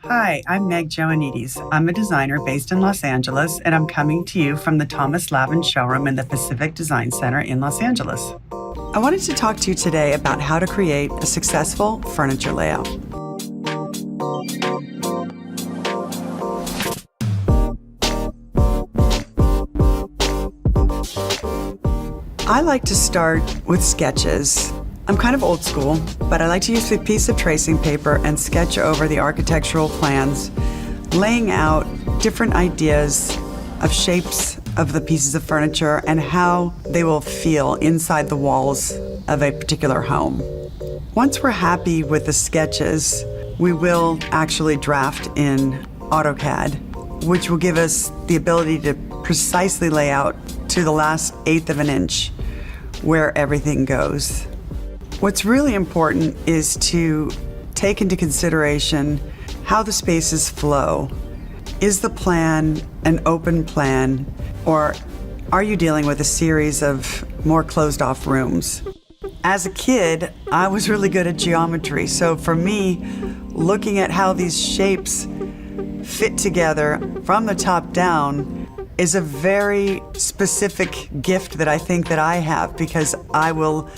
Hi, I'm Meg Joannides. I'm a designer based in Los Angeles, and I'm coming to you from the Thomas Lavin showroom in the Pacific Design Center in Los Angeles. I wanted to talk to you today about how to create a successful furniture layout. I like to start with sketches. I'm kind of old school, but I like to use a piece of tracing paper and sketch over the architectural plans, laying out different ideas of shapes of the pieces of furniture and how they will feel inside the walls of a particular home. Once we're happy with the sketches, we will actually draft in AutoCAD, which will give us the ability to precisely lay out to the last eighth of an inch where everything goes. What's really important is to take into consideration how the spaces flow. Is the plan an open plan, or are you dealing with a series of more closed off rooms? As a kid, I was really good at geometry, so for me, looking at how these shapes fit together from the top down is a very specific gift that I think that I have, because I will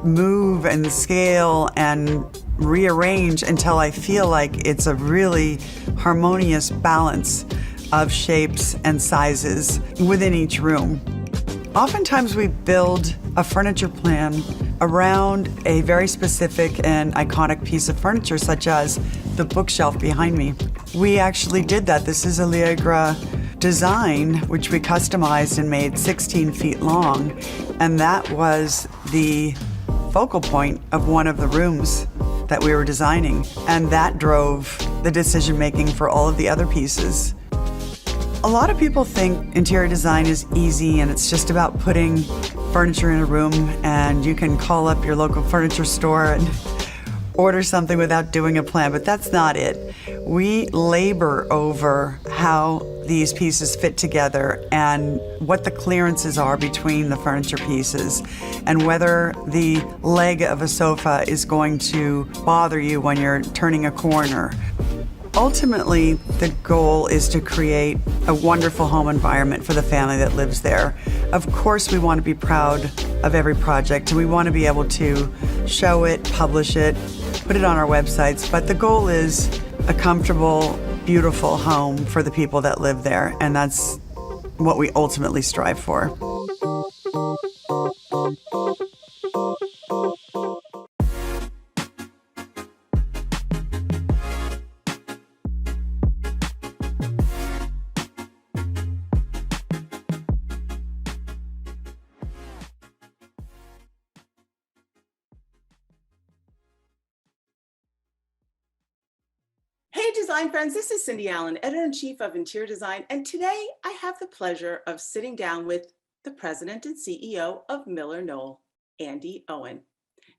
move and scale and rearrange until I feel like it's a really harmonious balance of shapes and sizes within each room. Oftentimes we build a furniture plan around a very specific and iconic piece of furniture, such as the bookshelf behind me. We actually did that. This is a Liegra design, which we customized and made 16 feet long, and that was the focal point of one of the rooms that we were designing, and that drove the decision making for all of the other pieces. A lot of people think interior design is easy and it's just about putting furniture in a room and you can call up your local furniture store and order something without doing a plan, but that's not it. We labor over how these pieces fit together and what the clearances are between the furniture pieces and whether the leg of a sofa is going to bother you when you're turning a corner. Ultimately, the goal is to create a wonderful home environment for the family that lives there. Of course, we want to be proud of every project and we want to be able to show it, publish it, put it on our websites, but the goal is a comfortable, beautiful home for the people that live there, and that's what we ultimately strive for. Hey design friends, this is Cindy Allen, Editor-in-Chief of Interior Design, and today I have the pleasure of sitting down with the President and CEO of Miller Knoll, Andi Owen.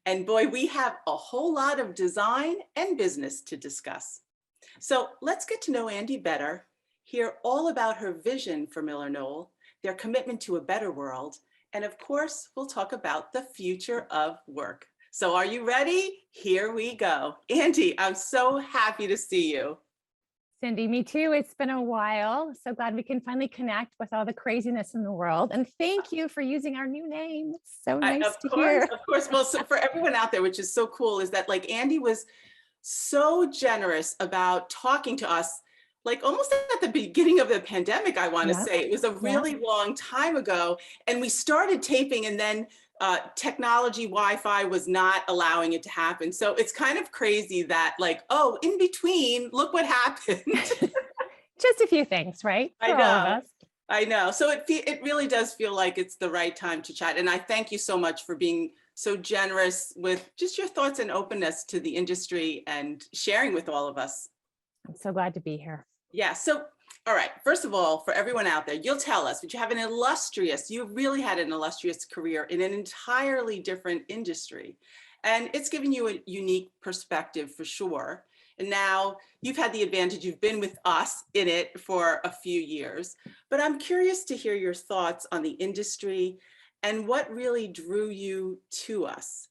And boy, we have a whole lot of design and business to discuss. So let's get to know Andi better, hear all about her vision for Miller Knoll, their commitment to a better world, and of course, we'll talk about the future of work. So are you ready? Here we go. Andi, I'm so happy to see you. Cindy, me too. It's been a while. So glad we can finally connect with all the craziness in the world. And thank you for using our new name. It's so nice to hear. Of course. Well, so for everyone out there, which is so cool, is that like Andi was so generous about talking to us, like almost at the beginning of the pandemic, I want to say. It was a really long time ago. And we started taping and then technology, Wi-Fi was not allowing it to happen. So it's kind of crazy that like, oh, in between, look what happened. Just a few things, right? For all of us. I know. So it really does feel like it's the right time to chat. And I thank you so much for being so generous with just your thoughts and openness to the industry and sharing with all of us. I'm so glad to be here. Yeah. So, all right. First of all, for everyone out there, you'll tell us, but you really had an illustrious career in an entirely different industry. And it's given you a unique perspective for sure. And now you've had the advantage, you've been with us in it for a few years, but I'm curious to hear your thoughts on the industry and what really drew you to us.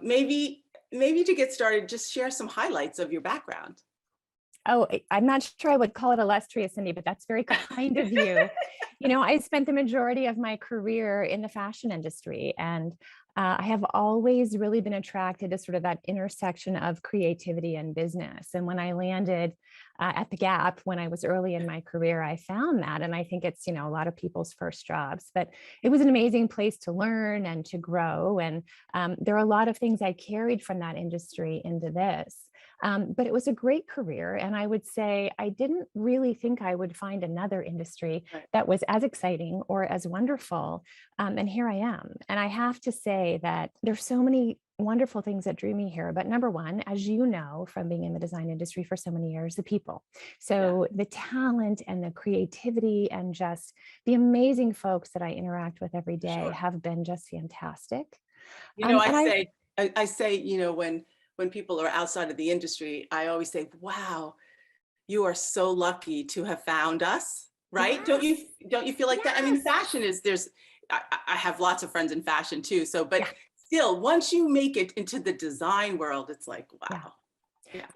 Maybe to get started, just share some highlights of your background. Oh, I'm not sure I would call it illustrious, Cindy, but that's very kind of you. You know, I spent the majority of my career in the fashion industry, and I have always really been attracted to sort of that intersection of creativity and business. And when I landed at the Gap when I was early in my career, I found that. And I think it's, you know, a lot of people's first jobs, but it was an amazing place to learn and to grow. And there are a lot of things I carried from that industry into this. But it was a great career. And I would say I didn't really think I would find another industry that was as exciting or as wonderful. And here I am. And I have to say that there's so many wonderful things that drew me here. But number one, as you know, from being in the design industry for so many years, the people. So the talent and the creativity and just the amazing folks that I interact with every day have been just fantastic. You know, I say, you know, when people are outside of the industry, I always say, wow, you are so lucky to have found us, right? Yes. Don't you feel like that? I mean, fashion is, I have lots of friends in fashion too. So, but still, once you make it into the design world, it's like, wow.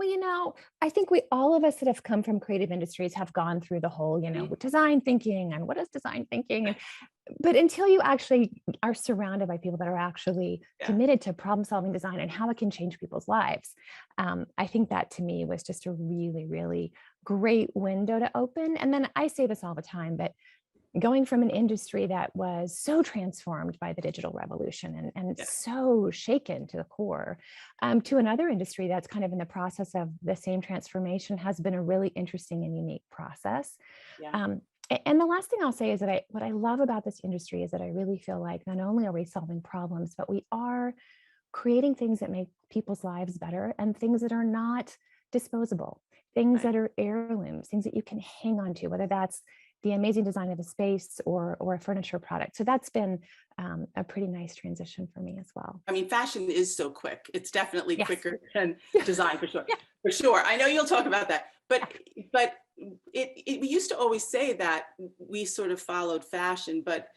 Well, you know, I think all of us that have come from creative industries have gone through the whole, you know, design thinking and what is design thinking? But until you actually are surrounded by people that are actually committed to problem solving design and how it can change people's lives, I think that to me was just a really, really great window to open. And then I say this all the time, but going from an industry that was so transformed by the digital revolution and so shaken to the core, to another industry that's kind of in the process of the same transformation has been a really interesting and unique process. And the last thing I'll say is that what I love about this industry is that I really feel like not only are we solving problems, but we are creating things that make people's lives better and things that are not disposable, things that are heirlooms, things that you can hang on to, whether that's the amazing design of a space or a furniture product. So that's been a pretty nice transition for me as well. I mean, fashion is so quick. It's definitely quicker than design for sure. For sure. I know you'll talk about that, but we used to always say that we sort of followed fashion, but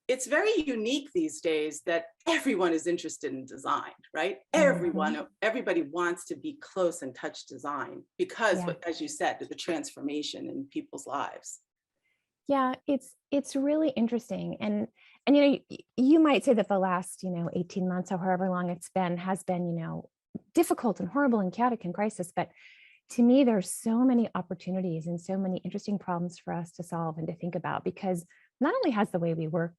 it's very unique these days that everyone is interested in design, right? Everybody wants to be close and touch design because, as you said, the transformation in people's lives. Yeah, it's really interesting. And you know, you might say that the last, 18 months or however long it's been has been, difficult and horrible and chaotic and crisis. But to me, there's so many opportunities and so many interesting problems for us to solve and to think about, because not only has the way we work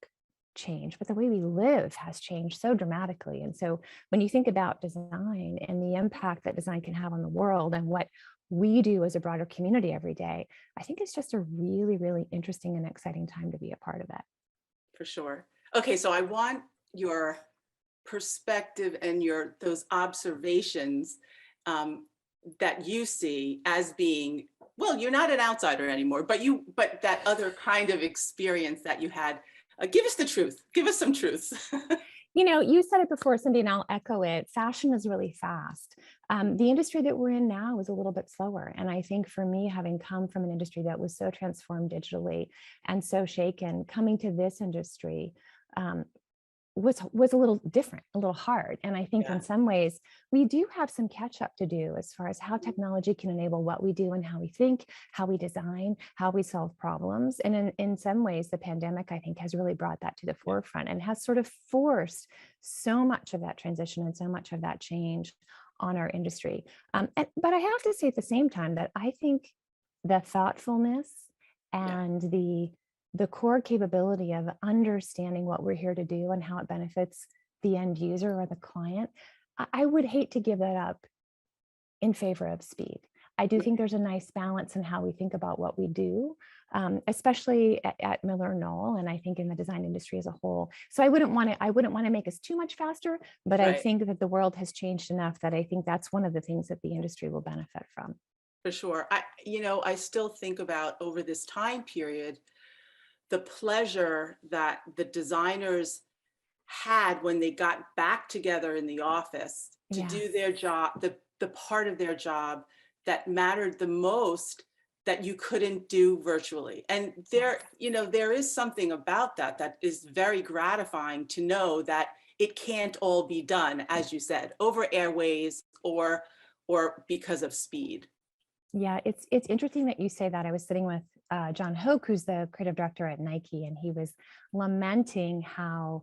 changed, but the way we live has changed so dramatically. And so when you think about design and the impact that design can have on the world and what we do as a broader community every day, I think it's just a really, really interesting and exciting time to be a part of it. For sure. Okay, so I want your perspective and those observations that you see as being, well, you're not an outsider anymore, but that other kind of experience that you had. Give us the truth. Give us some truth. You said it before, Cindy, and I'll echo it. Fashion is really fast. The industry that we're in now is a little bit slower. And I think for me, having come from an industry that was so transformed digitally and so shaken, coming to this industry was a little different, a little hard. And I think in some ways, we do have some catch up to do as far as how technology can enable what we do and how we think, how we design, how we solve problems. And in some ways, the pandemic, I think, has really brought that to the forefront and has sort of forced so much of that transition and so much of that change on our industry. But I have to say at the same time that I think the thoughtfulness and the core capability of understanding what we're here to do and how it benefits the end user or the client, I would hate to give that up in favor of speed. I do think there's a nice balance in how we think about what we do, especially at Miller Knoll, and I think in the design industry as a whole. So I wouldn't want to make us too much faster, but I think that the world has changed enough that I think that's one of the things that the industry will benefit from. For sure. I still think about over this time period, the pleasure that the designers had when they got back together in the office to do their job, the part of their job that mattered the most that you couldn't do virtually. And there is something about that is very gratifying to know that it can't all be done, as you said, over airways or because of speed. Yeah, it's interesting that you say that. I was sitting with John Hoke, who's the creative director at Nike, and he was lamenting how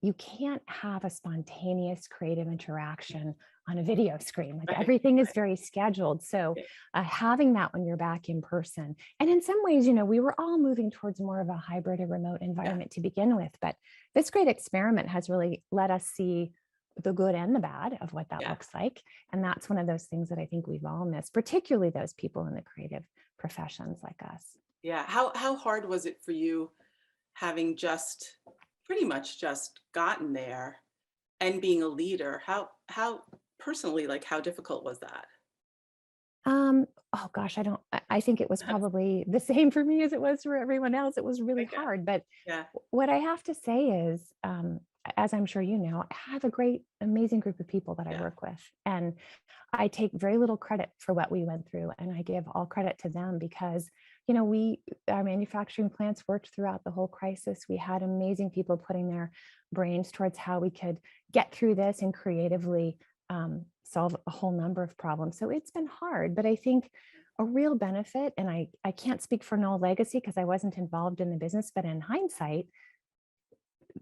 you can't have a spontaneous creative interaction on a video screen. Like Right. everything is very scheduled. So having that when you're back in person, and in some ways, we were all moving towards more of a hybrid or remote environment to begin with. But this great experiment has really let us see the good and the bad of what that Yeah. looks like. And that's one of those things that I think we've all missed, particularly those people in the creative professions like us. Yeah. How hard was it for you having just pretty much just gotten there and being a leader? How personally, like how difficult was that? Oh gosh, I think it was probably the same for me as it was for everyone else. It was really Yeah. hard. But Yeah. what I have to say is, as I'm sure you know, I have a great, amazing group of people that I Yeah. work with. And I take very little credit for what we went through. And I give all credit to them because, our manufacturing plants worked throughout the whole crisis. We had amazing people putting their brains towards how we could get through this and creatively solve a whole number of problems. So it's been hard, but I think a real benefit, and I can't speak for Knoll Legacy because I wasn't involved in the business, but in hindsight,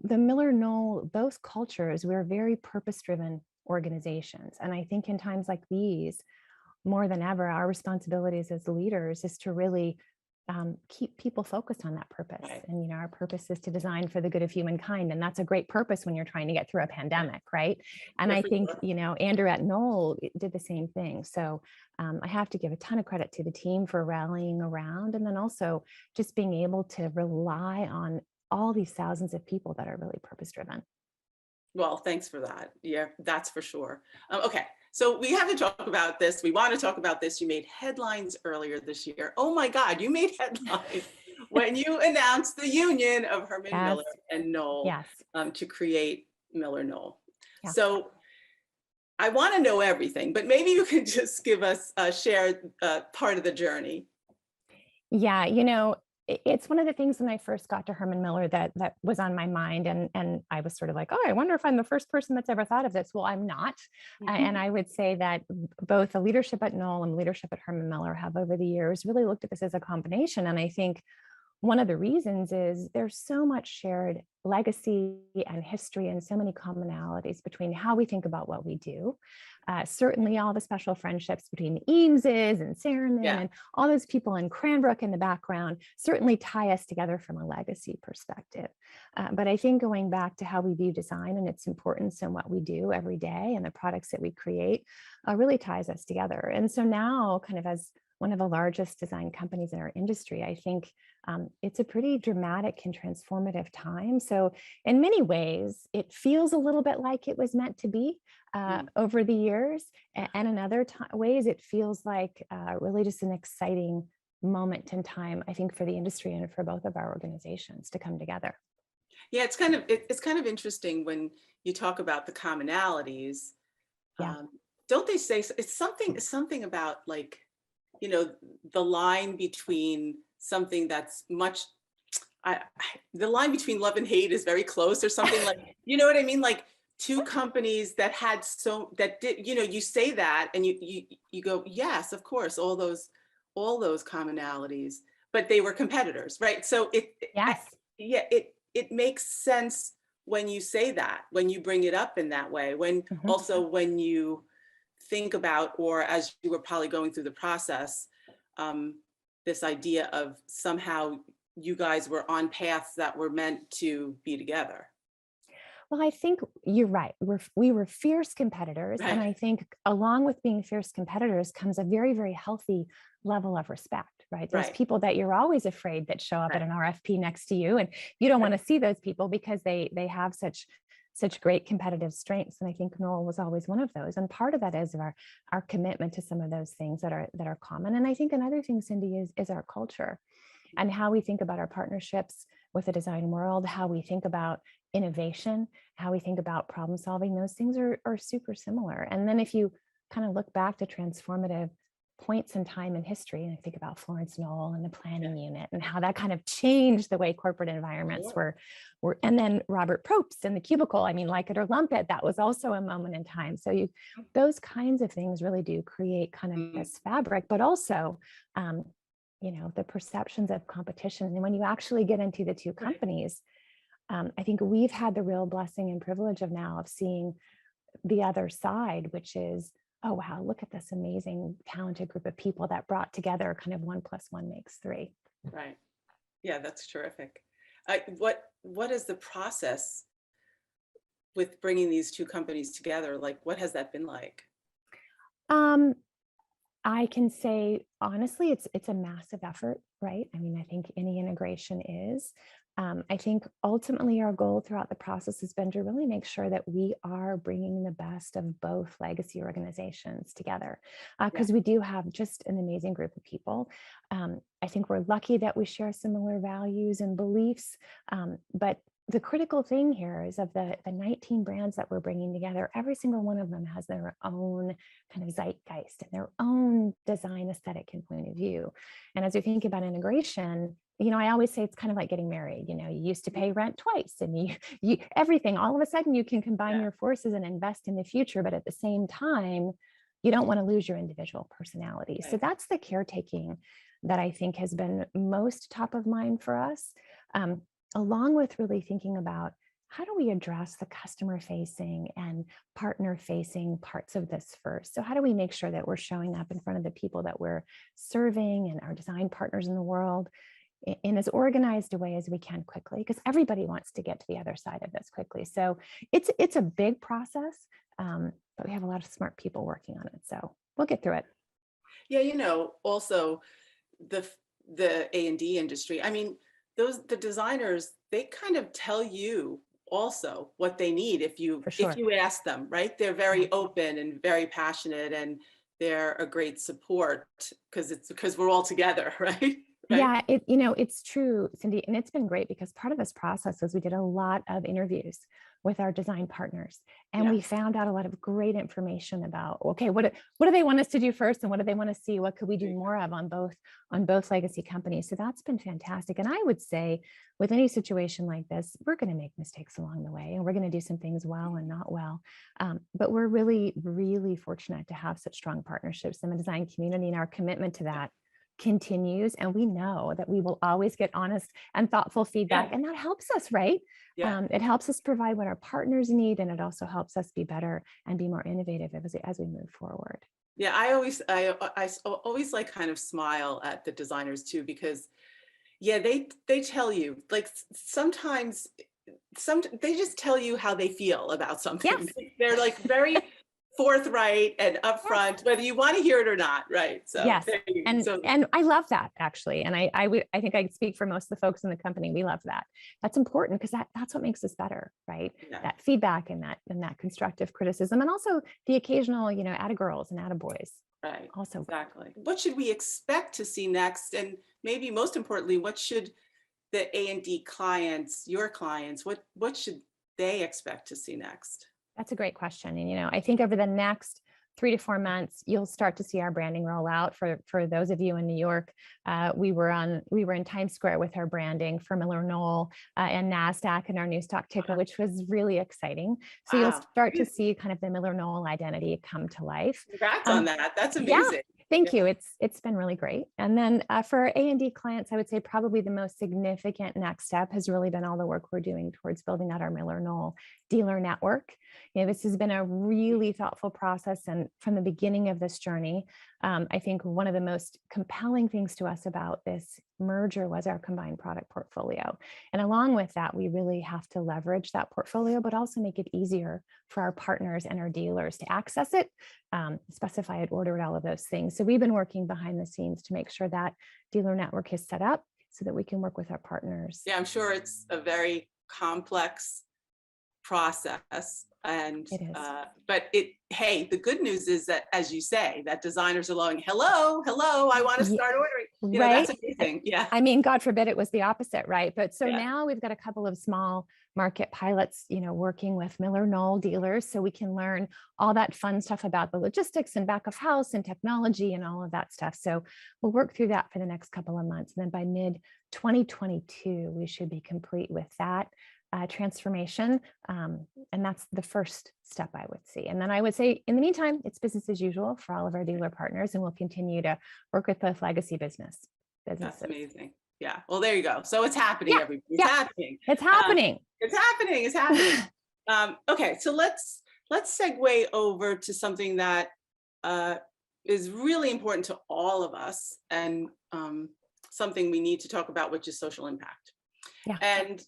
the Miller Knoll, both cultures, we're very purpose-driven organizations. And I think in times like these, more than ever, our responsibilities as leaders is to really keep people focused on that purpose. Right. And, our purpose is to design for the good of humankind. And that's a great purpose when you're trying to get through a pandemic, right? And Yeah, I for think, sure. Andrew at Knoll did the same thing. So I have to give a ton of credit to the team for rallying around, and then also just being able to rely on all these thousands of people that are really purpose driven. Well, thanks for that. Yeah, that's for sure. Okay, so we have to talk about this. We want to talk about this. You made headlines earlier this year. Oh my God, you made headlines when you announced the union of Herman Yes, Miller and Knoll yes, to create Miller Knoll. yeah. So I want to know everything, but maybe you can just give us share part of the journey. Yeah, it's one of the things when I first got to Herman Miller that was on my mind, and I was sort of like, oh, I wonder if I'm the first person that's ever thought of this. Well, I'm not, and I would say that both the leadership at Knoll and leadership at Herman Miller have over the years really looked at this as a combination, and I think one of the reasons is there's so much shared legacy and history and so many commonalities between how we think about what we do. Certainly all the special friendships between the Eameses and Saarinen Yeah. and all those people in Cranbrook in the background certainly tie us together from a legacy perspective. But I think going back to how we view design and its importance in what we do every day and the products that we create really ties us together. And so now, kind of as one of the largest design companies in our industry, I think it's a pretty dramatic and transformative time. So in many ways, it feels a little bit like it was meant to be over the years. And in other ways, it feels like really just an exciting moment in time, I think, for the industry and for both of our organizations to come together. Yeah, it's kind of interesting when you talk about the commonalities. Yeah. Don't they say it's something about like, the line between something that's much, the line between love and hate is very close or something like, you know what I mean? Like two companies that had that did, you say that and you go, yes, of course, all those commonalities, but they were competitors, right? So Yes. it makes sense when you say that, when you bring it up in that way, when also when you think about, or as you were probably going through the process, this idea of somehow you guys were on paths that were meant to be together. Well, I think you're right. We were fierce competitors. And Right. I think along with being fierce competitors comes a very, very healthy level of respect, right? There's Right. people that you're always afraid that show up at Right. an RFP next to you, and you don't Right. want to see those people because they have such great competitive strengths. And I think Noel was always one of those. And part of that is our commitment to some of those things that are common. And I think another thing, Cindy, is our culture and how we think about our partnerships with the design world, how we think about innovation, how we think about problem solving. Those things are super similar. And then if you kind of look back to transformative points in time in history, and I think about Florence Knoll and the planning unit and how that kind of changed the way corporate environments were, and then Robert Probst and the cubicle. I mean, like it or lump it, that was also a moment in time. So those kinds of things really do create kind of this fabric, but also, the perceptions of competition. And when you actually get into the two companies, I think we've had the real blessing and privilege of now of seeing the other side, which is, oh, wow, look at this amazing, talented group of people that brought together kind of 1 + 1 makes 3. Right. Yeah, that's terrific. What is the process with bringing these two companies together? Like, what has that been like? I can say, honestly, it's a massive effort, right? I mean, I think any integration is. I think ultimately our goal throughout the process has been to really make sure that we are bringing the best of both legacy organizations together, because we do have just an amazing group of people. I think we're lucky that we share similar values and beliefs, but the critical thing here is of the 19 brands that we're bringing together, every single one of them has their own kind of zeitgeist and their own design aesthetic and point of view. And as we think about integration, I always say it's kind of like getting married. You used to pay rent twice, and you everything, all of a sudden you can combine your forces and invest in the future. But at the same time, you don't want to lose your individual personality. So that's the caretaking that I think has been most top of mind for us. Along with really thinking about how do we address the customer facing and partner facing parts of this first? So how do we make sure that we're showing up in front of the people that we're serving and our design partners in the world in as organized a way as we can quickly? Because everybody wants to get to the other side of this quickly. So it's a big process, but we have a lot of smart people working on it. So we'll get through it. Yeah, also the A&D industry. I mean, the designers, they kind of tell you also what they need if you ask them, right? They're very open and very passionate, and they're a great support because we're all together, right? Yeah, it's true, Cindy, and it's been great because part of this process was we did a lot of interviews with our design partners, and we found out a lot of great information about, okay, what do they want us to do first, and what do they want to see? What could we do more of on both legacy companies? So that's been fantastic. And I would say with any situation like this, we're going to make mistakes along the way, and we're going to do some things well and not well. But we're really, really fortunate to have such strong partnerships in the design community, and our commitment to that continues. And we know that we will always get honest and thoughtful feedback, and that helps us, right? It helps us provide what our partners need, and it also helps us be better and be more innovative as we move forward. Yeah, I always like kind of smile at the designers too, because they tell you, like, sometimes they just tell you how they feel about something. Yes. They're like very forthright and upfront, whether you want to hear it or not, right? So yes, and I love that, actually, and I think I speak for most of the folks in the company. We love that. That's important because that's what makes us better, right? That feedback and that constructive criticism, and also the occasional, atta-girls and atta-boys. Right. Also, exactly. What should we expect to see next, and maybe most importantly, what should the A&D clients, your clients, what should they expect to see next? That's a great question. And, I think over the next 3 to 4 months, you'll start to see our branding roll out. For those of you in New York, we were in Times Square with our branding for Miller Knoll and NASDAQ and our new stock ticker, which was really exciting. So you'll start to see kind of the Miller Knoll identity come to life. Congrats on that. That's amazing. Yeah. Thank you. It's been really great. And then for our A&D clients, I would say probably the most significant next step has really been all the work we're doing towards building out our Miller Knoll dealer network. This has been a really thoughtful process. And from the beginning of this journey, I think one of the most compelling things to us about this merger was our combined product portfolio. And along with that, we really have to leverage that portfolio, but also make it easier for our partners and our dealers to access it, specify it, order it, all of those things. So we've been working behind the scenes to make sure that dealer network is set up so that we can work with our partners. Yeah, I'm sure it's a very complex process. And It is. but hey, the good news is that, as you say, that designers are going, hello, I want to start ordering. You know, Right. that's amazing. Yeah. I mean, God forbid it was the opposite, right? But so Yeah. now we've got a couple of small market pilots, working with Miller Knoll dealers, so we can learn all that fun stuff about the logistics and back of house and technology and all of that stuff. So we'll work through that for the next couple of months. And then by mid 2022, we should be complete with that transformation. And that's the first step I would see. And then I would say, in the meantime, it's business as usual for all of our dealer partners, and we'll continue to work with both legacy businesses. That's amazing. Yeah. Well, there you go. So it's happening, Yeah. everybody. It's happening. It's happening. It's happening. It's happening. Okay. So let's segue over to something that is really important to all of us, and something we need to talk about, which is social impact. Yeah. And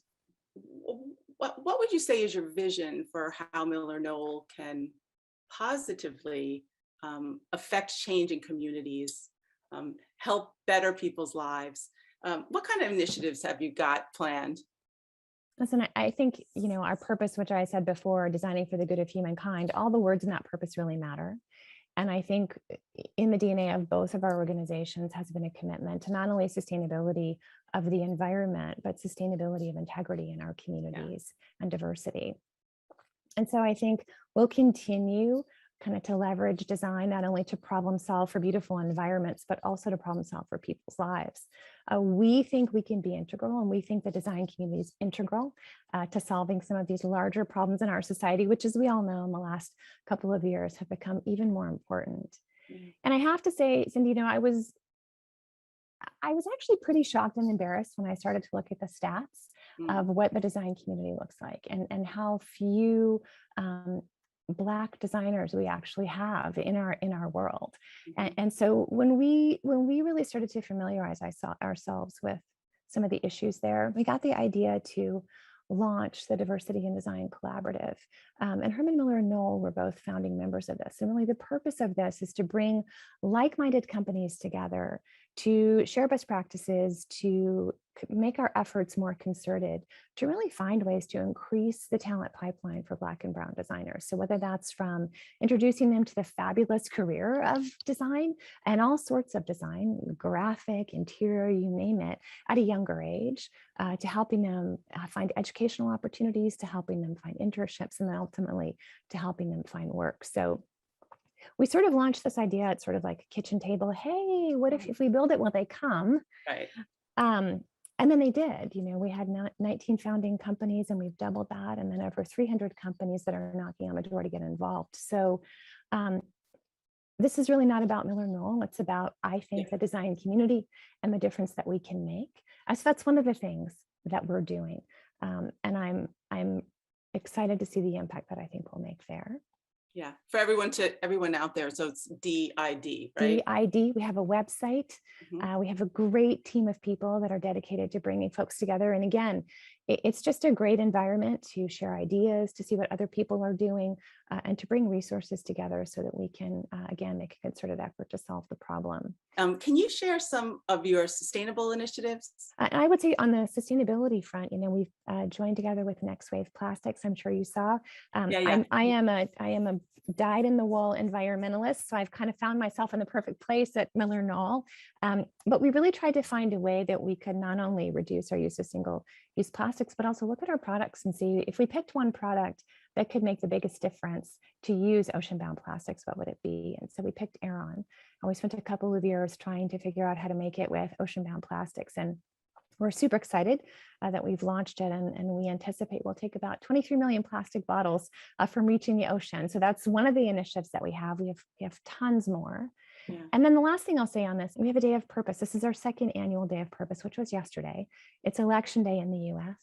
what would you say is your vision for how Miller Knoll can positively affect change in communities, help better people's lives? What kind of initiatives have you got planned? Listen, I think, our purpose, which I said before, designing for the good of humankind, all the words in that purpose really matter. And I think in the DNA of both of our organizations has been a commitment to not only sustainability of the environment, but sustainability of integrity in our communities and diversity. And so I think we'll continue kind of to leverage design, not only to problem solve for beautiful environments, but also to problem solve for people's lives. We think we can be integral, and we think the design community is integral to solving some of these larger problems in our society, which, as we all know, in the last couple of years have become even more important. And I have to say, Cindy, I was actually pretty shocked and embarrassed when I started to look at the stats of what the design community looks like, and how few Black designers we actually have in our world. And so when we really started to familiarize ourselves with some of the issues there, we got the idea to launch the Diversity in Design Collaborative. And Herman Miller and Knoll were both founding members of this. And really the purpose of this is to bring like-minded companies together to share best practices, to make our efforts more concerted, to really find ways to increase the talent pipeline for Black and Brown designers. So whether that's from introducing them to the fabulous career of design and all sorts of design, graphic, interior, you name it, at a younger age, to helping them find educational opportunities, to helping them find internships, and then ultimately to helping them find work. So we sort of launched this idea at sort of like a kitchen table. Hey, what if we build it, will they come? Right. And then they did. We had 19 founding companies, and we've doubled that, and then over 300 companies that are knocking on the door to get involved. So this is really not about Miller Knoll. It's about, I think, the design community and the difference that we can make. So that's one of the things that we're doing. And I'm excited to see the impact that I think we'll make there. Yeah, for everyone out there. So it's DID, right? DID. We have a website. We have a great team of people that are dedicated to bringing folks together. And again, it's just a great environment to share ideas, to see what other people are doing, and to bring resources together so that we can, again, make a concerted effort to solve the problem. Can you share some of your sustainable initiatives? I would say on the sustainability front, we've joined together with Next Wave Plastics. I'm sure you saw. I am a dyed-in-the-wool environmentalist, so I've kind of found myself in the perfect place at Miller Knoll. But we really tried to find a way that we could not only reduce our use of single-use plastics, but also look at our products and see if we picked one product that could make the biggest difference to use ocean-bound plastics, what would it be? And so we picked Aeron. And we spent a couple of years trying to figure out how to make it with ocean-bound plastics. And we're super excited that we've launched it, and we anticipate we'll take about 23 million plastic bottles from reaching the ocean. So that's one of the initiatives that we have. We have tons more. Yeah. And then the last thing I'll say on this, we have a day of purpose. This is our second annual day of purpose, which was yesterday. It's election day in the US.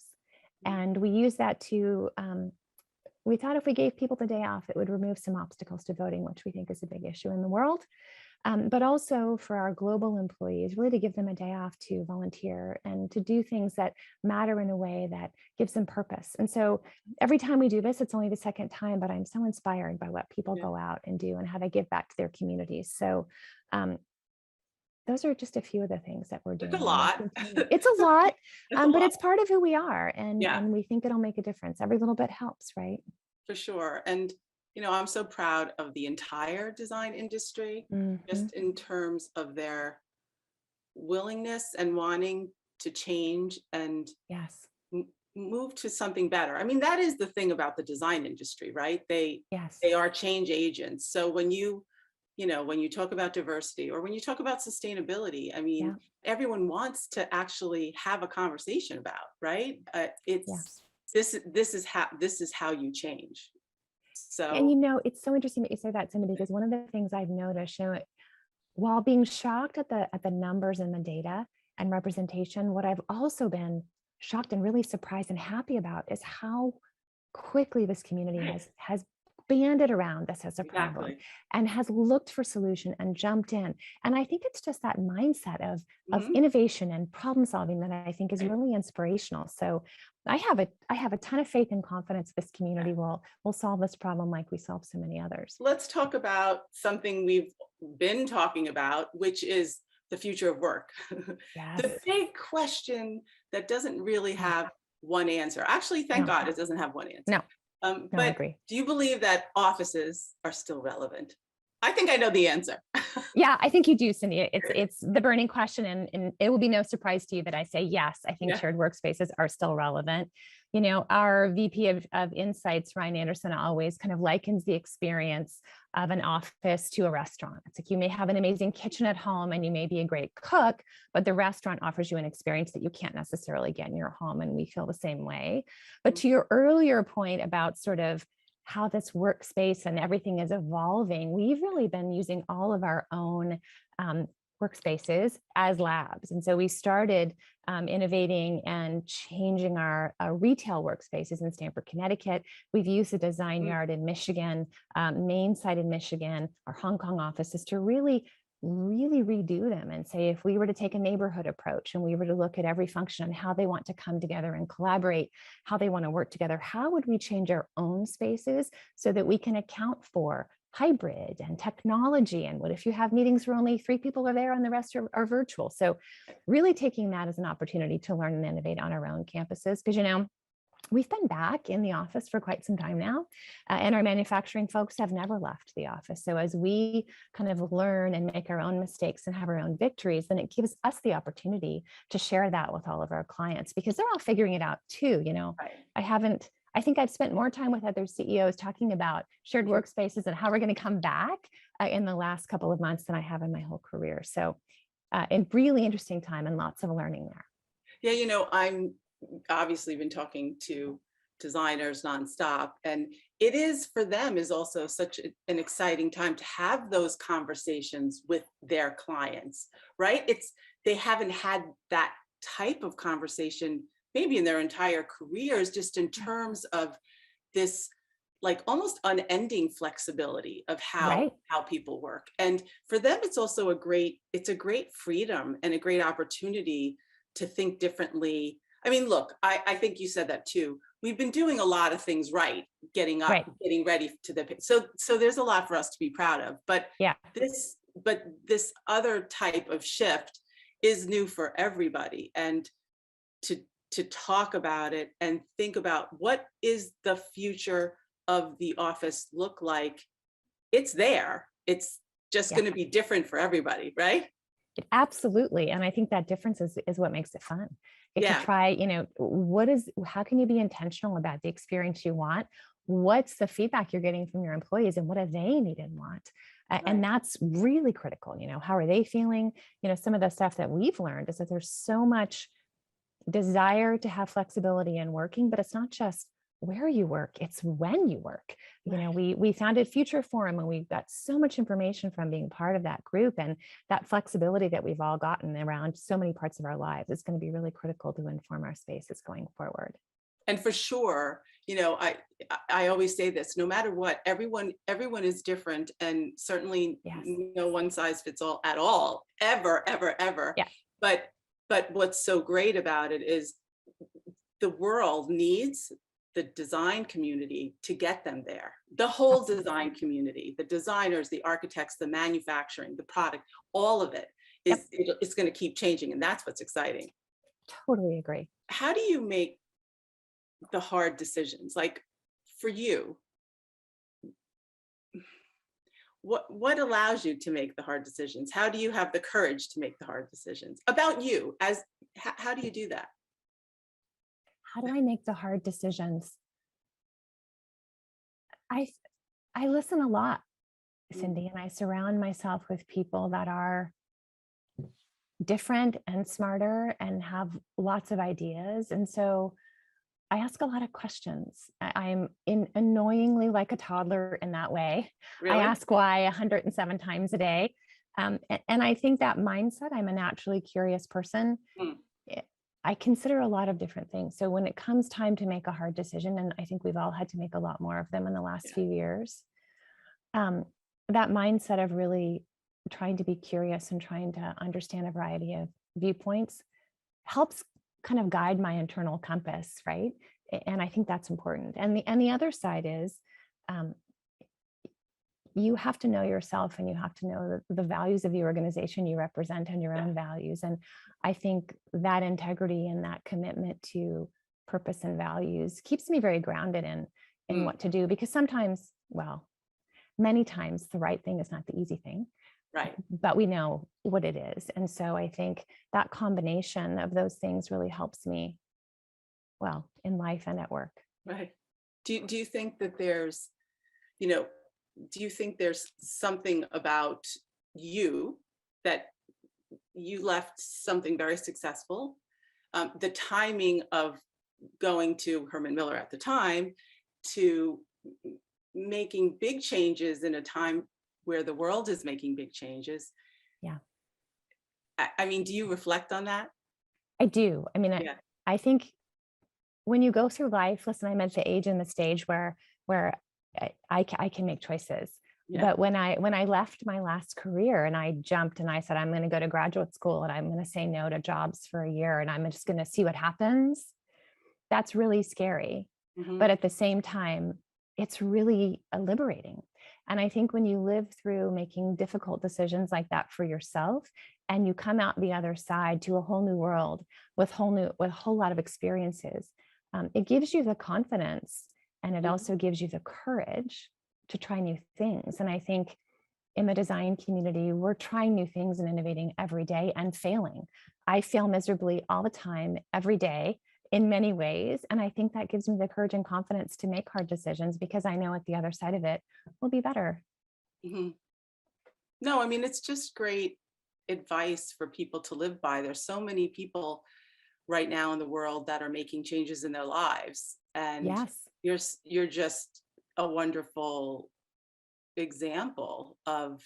And we use that to, we thought if we gave people the day off, it would remove some obstacles to voting, which we think is a big issue in the world. But also for our global employees, really to give them a day off to volunteer and to do things that matter in a way that gives them purpose. And so every time we do this, it's only the second time, but I'm so inspired by what people go out and do and how they give back to their communities. So those are just a few of the things that we're doing. It's a lot. It's a lot, It's a but lot. it's part of who we are. Yeah. And we think it'll make a difference. Every little bit helps, right? For sure. And, I'm so proud of the entire design industry, just in terms of their willingness and wanting to change and Yes. move to something better. I mean, that is the thing about the design industry, right? They are change agents. So when you talk about diversity or when you talk about sustainability, I mean, everyone wants to actually have a conversation about, right? This is how you change. So, and it's so interesting that you say that, Cindy, because one of the things I've noticed, while being shocked at the numbers and the data and representation, what I've also been shocked and really surprised and happy about is how quickly this community has banded around this as a problem and has looked for solution and jumped in. And I think it's just that mindset of innovation and problem solving that I think is really inspirational. So I have a ton of faith and confidence this community will solve this problem like we solve so many others. Let's talk about something we've been talking about, which is the future of work. Yes. The big question that doesn't really have one answer. Actually, thank God it doesn't have one answer. No. But I agree. Do you believe that offices are still relevant? I think I know the answer. Yeah, I think you do, Cindy. It's the burning question, and it will be no surprise to you that I say yes. I think shared workspaces are still relevant. Our VP of Insights, Ryan Anderson, always kind of likens the experience of an office to a restaurant. It's like you may have an amazing kitchen at home and you may be a great cook, but the restaurant offers you an experience that you can't necessarily get in your home, and we feel the same way. But to your earlier point about sort of how this workspace and everything is evolving, we've really been using all of our own workspaces as labs. And so we started innovating and changing our retail workspaces in Stamford, Connecticut. We've used the design yard in Michigan, Maine site in Michigan, our Hong Kong offices to really redo them and say, if we were to take a neighborhood approach and we were to look at every function and how they want to come together and collaborate, how they want to work together, how would we change our own spaces so that we can account for hybrid and technology? And what if you have meetings where only 3 people are there and the rest are virtual? So really taking that as an opportunity to learn and innovate on our own campuses, because we've been back in the office for quite some time now, and our manufacturing folks have never left the office. So as we kind of learn and make our own mistakes and have our own victories, then it gives us the opportunity to share that with all of our clients, because they're all figuring it out too. I think I've spent more time with other CEOs talking about shared workspaces and how we're going to come back in the last couple of months than I have in my whole career. So a really interesting time and lots of learning there. Yeah, I'm obviously been talking to designers nonstop, and it is for them is also such an exciting time to have those conversations with their clients, right? They haven't had that type of conversation maybe in their entire careers, just in terms of this like almost unending flexibility of how people work. And for them, it's also a great freedom and a great opportunity to think differently. I mean, look, I think you said that too. We've been doing a lot of things right, getting up, getting ready to so there's a lot for us to be proud of. But this other type of shift is new for everybody. And to talk about it and think about what is the future of the office look like, it's there. It's just going to be different for everybody, right? Absolutely. And I think that difference is what makes it fun. To try, how can you be intentional about the experience you want? What's the feedback you're getting from your employees and what do they need and want? And that's really critical. How are they feeling? Some of the stuff that we've learned is that there's so much desire to have flexibility in working, but it's not just where you work, it's when you work. We founded Future Forum and we got so much information from being part of that group, and that flexibility that we've all gotten around so many parts of our lives is going to be really critical to inform our spaces going forward. And for sure, I always say this, no matter what, everyone is different, and certainly no one size fits all at all, ever. Yeah. But what's so great about it is the world needs the design community to get them there. The whole design community, the designers, the architects, the manufacturing, the product, all of it. it's going to keep changing, and that's what's exciting. Totally agree. How do you make the hard decisions? Like for you, what allows you to make the hard decisions? How do you have the courage to make the hard decisions about you? How do you do that? How do I make the hard decisions? I listen a lot, Cindy, and I surround myself with people that are different and smarter and have lots of ideas. And so I ask a lot of questions. I'm annoyingly like a toddler in that way. Really? I ask why 107 times a day. And I think that mindset, I'm a naturally curious person. I consider a lot of different things. So when it comes time to make a hard decision, and I think we've all had to make a lot more of them in the last few years, that mindset of really trying to be curious and trying to understand a variety of viewpoints helps kind of guide my internal compass, right? And I think that's important. And the other side is you have to know yourself, and you have to know the values of the organization you represent and your own values. And I think that integrity and that commitment to purpose and values keeps me very grounded in what to do, because sometimes, well, many times the right thing is not the easy thing. Right. But we know what it is. And so I think that combination of those things really helps me, well, in life and at work. Right. Do you think that there's, do you think there's something about you that you left something very successful? The timing of going to Herman Miller at the time to making big changes in a time where the world is making big changes. Yeah. I mean, do you reflect on that? I do. I mean, I think when you go through life, listen, I'm at the age and the stage where I can make choices. Yeah. But when I left my last career and I jumped and I said, I'm going to go to graduate school and I'm going to say no to jobs for a year and I'm just going to see what happens, that's really scary. Mm-hmm. But at the same time, it's really liberating. And I think when you live through making difficult decisions like that for yourself, and you come out the other side to a whole new world with a whole lot of experiences, it gives you the confidence, and it also gives you the courage to try new things. And I think in the design community, we're trying new things and innovating every day and failing. I fail miserably all the time, every day, in many ways. And I think that gives me the courage and confidence to make hard decisions, because I know at the other side of it will be better. Mm-hmm. No, I mean, it's just great advice for people to live by. There's so many people right now in the world that are making changes in their lives. And yes, you're just a wonderful example of,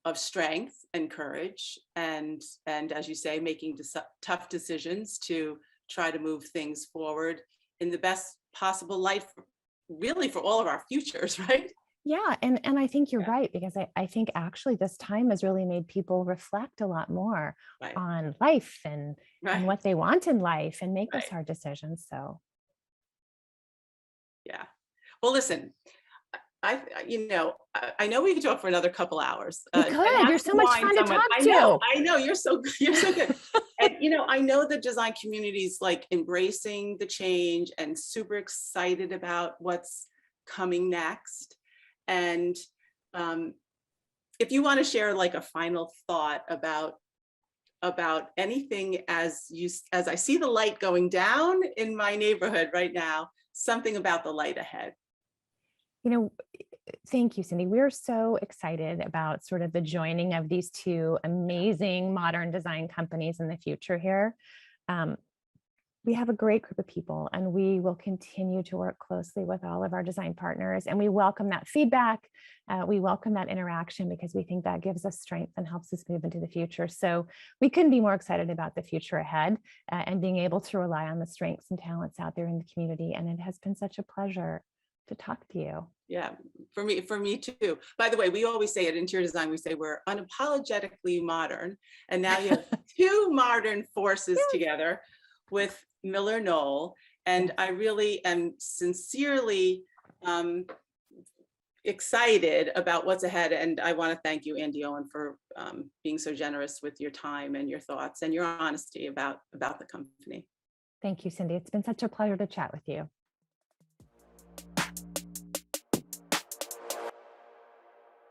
of strength and courage. And as you say, making tough decisions to try to move things forward in the best possible light, really for all of our futures, right? Yeah, and I think you're right, because I think actually this time has really made people reflect a lot more on life and what they want in life and make those hard decisions. So, yeah. Well, listen, I know we could talk for another couple hours. We could. You're so much fun to talk to. I know. You're so good. And, I know the design community is like embracing the change and super excited about what's coming next. And if you want to share like a final thought about anything as I see the light going down in my neighborhood right now, something about the light ahead. Thank you, Cindy. We're so excited about sort of the joining of these two amazing modern design companies in the future here. We have a great group of people, and we will continue to work closely with all of our design partners, and we welcome that feedback. We welcome that interaction, because we think that gives us strength and helps us move into the future. So we couldn't be more excited about the future ahead and being able to rely on the strengths and talents out there in the community. And it has been such a pleasure to talk to you. Yeah, for me too. By the way, we always say at Interior Design, we say we're unapologetically modern. And now you have two modern forces together with Miller Knoll. And I really am sincerely excited about what's ahead. And I want to thank you, Andi Owen, for being so generous with your time and your thoughts and your honesty about the company. Thank you, Cindy. It's been such a pleasure to chat with you.